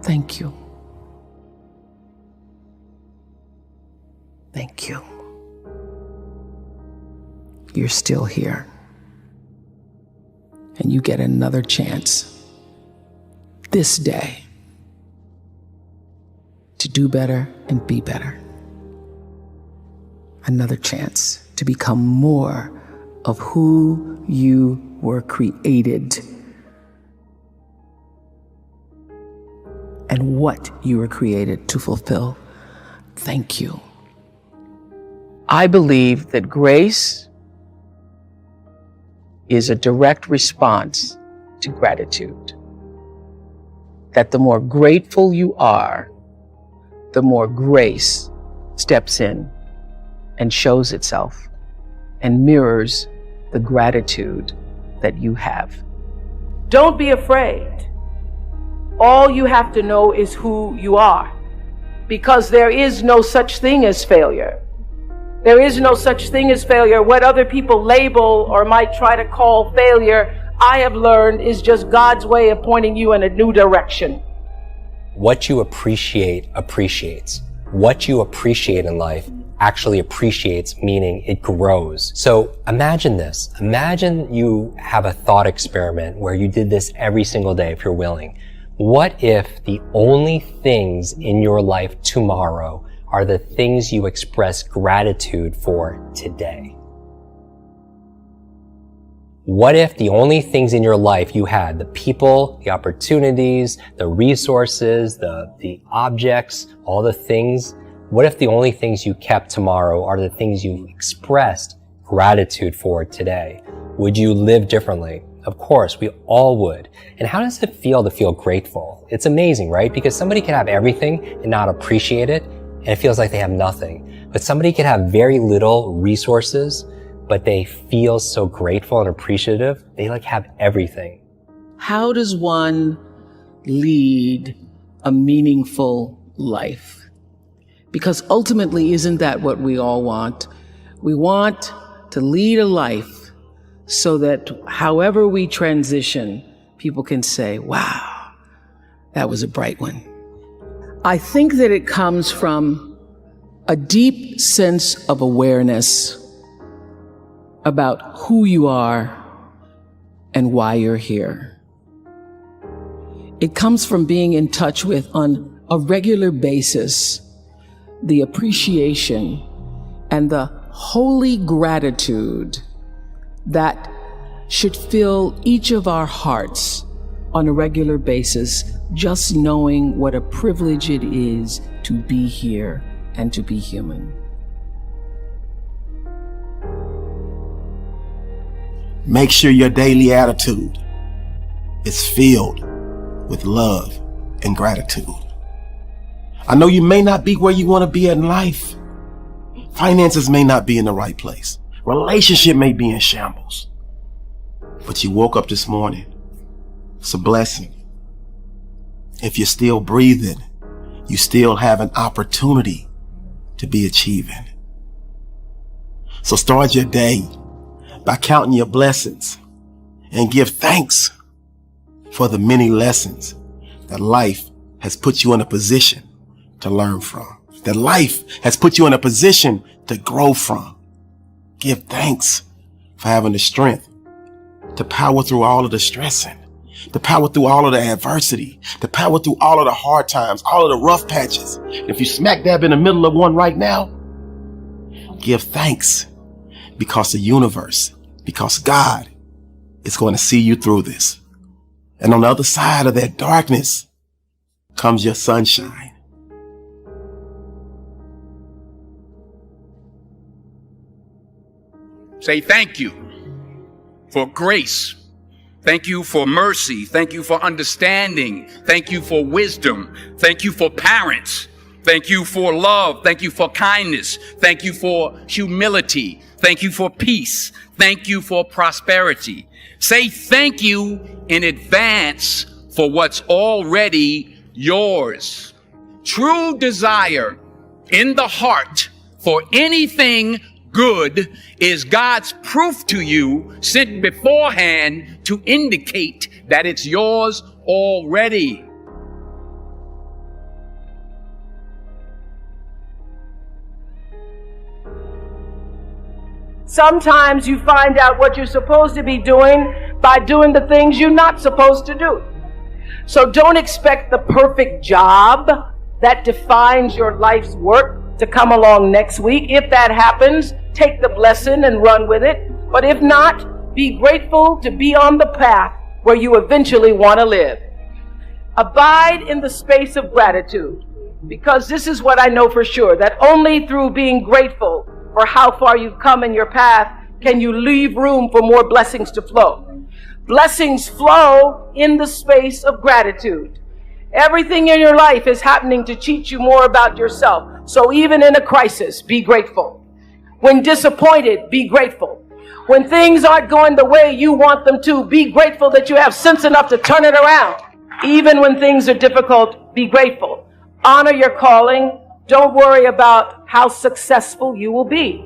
Thank you. Thank you. You're still here. And you get another chance this day to do better and be better. Another chance to become more of who you were created and what you were created to fulfill. Thank you. I believe that grace is a direct response to gratitude. That the more grateful you are, the more grace steps in and shows itself and mirrors the gratitude that you have. Don't be afraid. All you have to know is who you are, because there is no such thing as failure. There is no such thing as failure. What other people label or might try to call failure, I have learned is just God's way of pointing you in a new direction. What you appreciate appreciates. What you appreciate in life actually appreciates, meaning it grows. So imagine this. Imagine you have a thought experiment where you did this every single day if you're willing. What if the only things in your life tomorrow are the things you express gratitude for today? What if the only things in your life you had, the people, the opportunities, the resources, the objects, all the things, what if the only things you kept tomorrow are the things you expressed gratitude for today? Would you live differently? Of course, we all would. And how does it feel to feel grateful? It's amazing, right? Because somebody can have everything and not appreciate it, and it feels like they have nothing. But somebody can have very little resources, but they feel so grateful and appreciative. They have everything. How does one lead a meaningful life? Because ultimately, isn't that what we all want? We want to lead a life so that however we transition, people can say, wow, that was a bright one. I think that it comes from a deep sense of awareness about who you are and why you're here. It comes from being in touch with, on a regular basis, the appreciation and the holy gratitude that should fill each of our hearts on a regular basis, just knowing what a privilege it is to be here and to be human. Make sure your daily attitude is filled with love and gratitude. I know you may not be where you want to be in life. Finances may not be in the right place. Relationship may be in shambles. But you woke up this morning. It's a blessing. If you're still breathing, you still have an opportunity to be achieving. So start your day by counting your blessings and give thanks for the many lessons that life has put you in a position to learn from, that life has put you in a position to grow from. Give thanks for having the strength to power through all of the stressing, to power through all of the adversity, to power through all of the hard times, all of the rough patches. If you smack dab in the middle of one right now, give thanks, because the universe, because God is going to see you through this. And on the other side of that darkness comes your sunshine. Say thank you for grace. Thank you for mercy. Thank you for understanding. Thank you for wisdom. Thank you for parents. Thank you for love. Thank you for kindness. Thank you for humility. Thank you for peace. Thank you for prosperity. Say thank you in advance for what's already yours. True desire in the heart for anything good is God's proof to you, sent beforehand to indicate that it's yours already. Sometimes you find out what you're supposed to be doing by doing the things you're not supposed to do. So don't expect the perfect job that defines your life's work to come along next week. If that happens, take the blessing and run with it. But if not, be grateful to be on the path where you eventually want to live. Abide in the space of gratitude, because this is what I know for sure, that only through being grateful for how far you've come in your path can you leave room for more blessings to flow. Blessings flow in the space of gratitude. Everything in your life is happening to teach you more about yourself. So even in a crisis, be grateful. When disappointed, be grateful. When things aren't going the way you want them to, be grateful that you have sense enough to turn it around. Even when things are difficult, be grateful. Honor your calling. Don't worry about how successful you will be.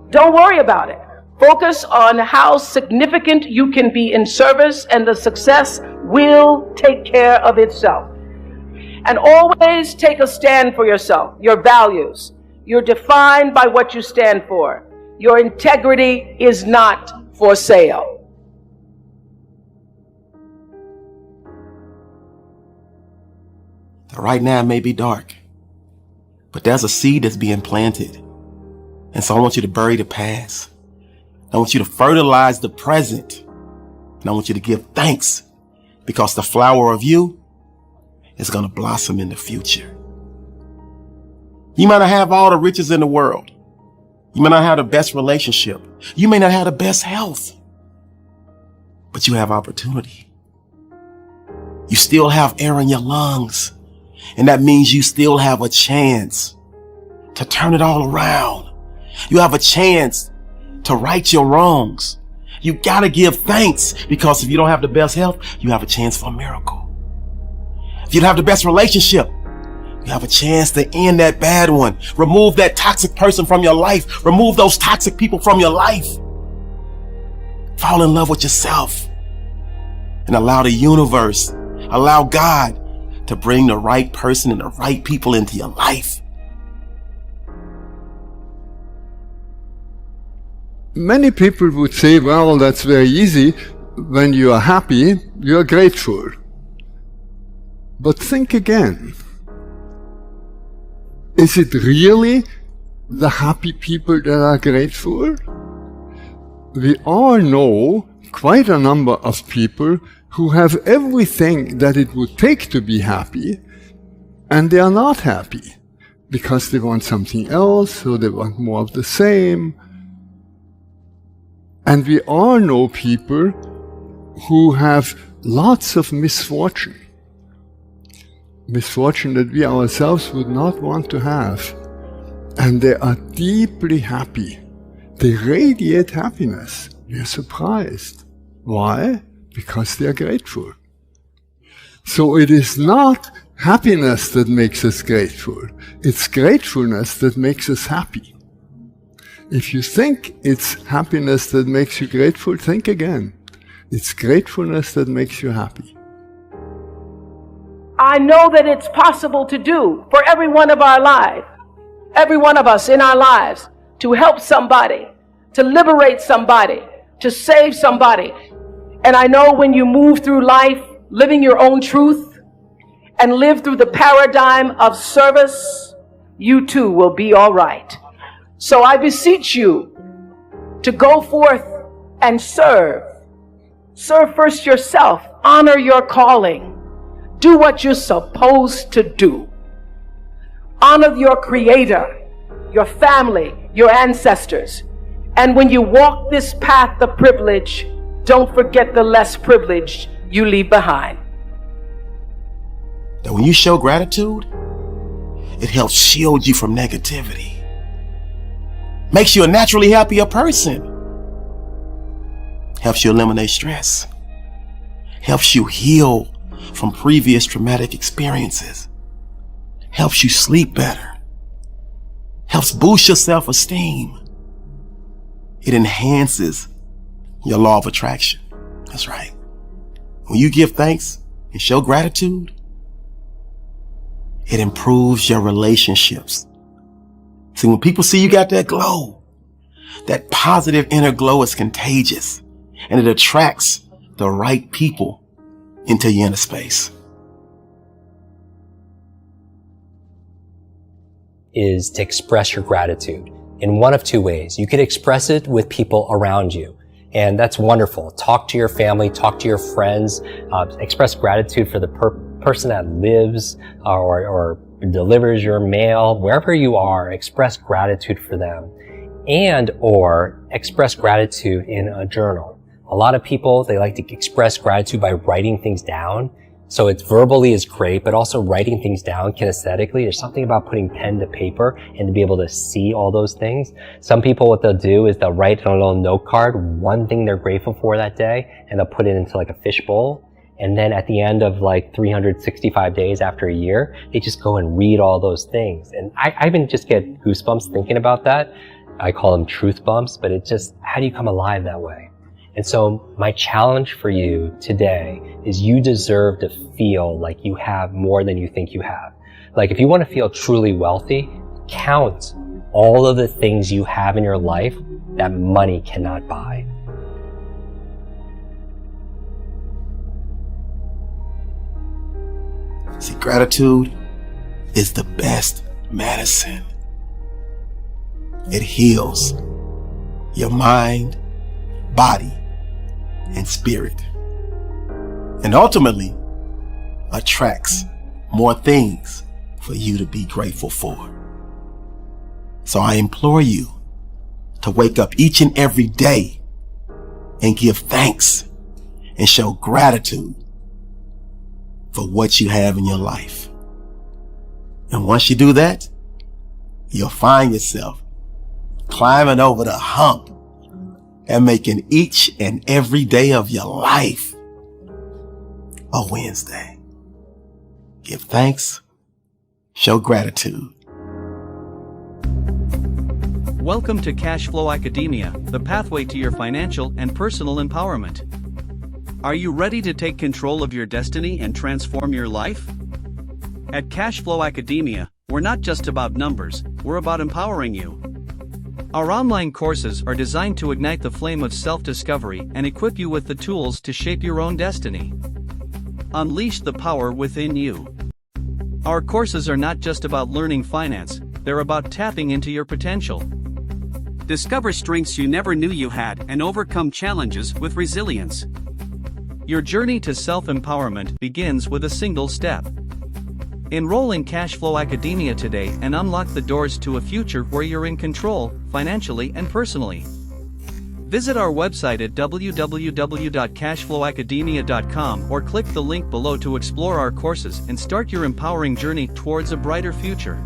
Don't worry about it. Focus on how significant you can be in service, and the success will take care of itself. And always take a stand for yourself, your values. You're defined by what you stand for. Your integrity is not for sale. Right now it may be dark, but there's a seed that's being planted. And so I want you to bury the past. I want you to fertilize the present. And I want you to give thanks, because the flower of you is going to blossom in the future. You might not have all the riches in the world. You may not have the best relationship. You may not have the best health, but you have opportunity. You still have air in your lungs. And that means you still have a chance to turn it all around. You have a chance to right your wrongs. You got to give thanks, because if you don't have the best health, you have a chance for a miracle. If you don't have the best relationship, you have a chance to end that bad one. Remove that toxic person from your life. Remove those toxic people from your life. Fall in love with yourself and allow the universe, allow God to bring the right person and the right people into your life. Many people would say, well, that's very easy. When you are happy, you are grateful. But think again. Is it really the happy people that are grateful? We all know quite a number of people who have everything that it would take to be happy, and they are not happy because they want something else, or they want more of the same. And we all know people who have lots of misfortune that we ourselves would not want to have. And they are deeply happy. They radiate happiness. We are surprised. Why? Because they are grateful. So it is not happiness that makes us grateful. It's gratefulness that makes us happy. If you think it's happiness that makes you grateful, think again. It's gratefulness that makes you happy. I know that it's possible to do for every one of our lives, every one of us in our lives, to help somebody, to liberate somebody, to save somebody. And I know when you move through life living your own truth and live through the paradigm of service, you too will be all right. So I beseech you to go forth and serve. Serve first yourself. Honor your calling. Do what you're supposed to do. Honor your Creator, your family, your ancestors. And when you walk this path of privilege, don't forget the less privileged you leave behind. That when you show gratitude, it helps shield you from negativity. Makes you a naturally happier person. Helps you eliminate stress. Helps you heal from previous traumatic experiences. Helps you sleep better. Helps boost your self-esteem. It enhances your law of attraction. That's right. When you give thanks and show gratitude, it improves your relationships. See, when people see you got that glow, That positive inner glow is contagious, and it attracts the right people into your inner space. Is to express your gratitude in one of two ways. You could express it with people around you, and that's wonderful. Talk to your family, talk to your friends, express gratitude for the person that lives or delivers your mail, wherever you are, express gratitude for them, and or express gratitude in a journal. A lot of people, they like to express gratitude by writing things down. So it's verbally is great, but also writing things down kinesthetically. There's something about putting pen to paper and to be able to see all those things. Some people, what they'll do is they'll write on a little note card one thing they're grateful for that day, and they'll put it into like a fishbowl. And then at the end of like 365 days after a year, they just go and read all those things. And I even just get goosebumps thinking about that. I call them truth bumps, but it's just, how do you come alive that way? And so my challenge for you today is you deserve to feel like you have more than you think you have. Like if you want to feel truly wealthy, count all of the things you have in your life that money cannot buy. See, gratitude is the best medicine. It heals your mind, body, and spirit, and ultimately attracts more things for you to be grateful for. So I implore you to wake up each and every day and give thanks and show gratitude for what you have in your life. And once you do that, you'll find yourself climbing over the hump and making each and every day of your life a Wednesday. Give thanks, show gratitude. Welcome to Cashflow Academia, the pathway to your financial and personal empowerment. Are you ready to take control of your destiny and transform your life? At Cashflow Academia, we're not just about numbers, we're about empowering you. Our online courses are designed to ignite the flame of self-discovery and equip you with the tools to shape your own destiny. Unleash the power within you. Our courses are not just about learning finance, they're about tapping into your potential. Discover strengths you never knew you had and overcome challenges with resilience. Your journey to self-empowerment begins with a single step. Enroll in Cashflow Academia today and unlock the doors to a future where you're in control, financially and personally. Visit our website at www.cashflowacademia.com or click the link below to explore our courses and start your empowering journey towards a brighter future.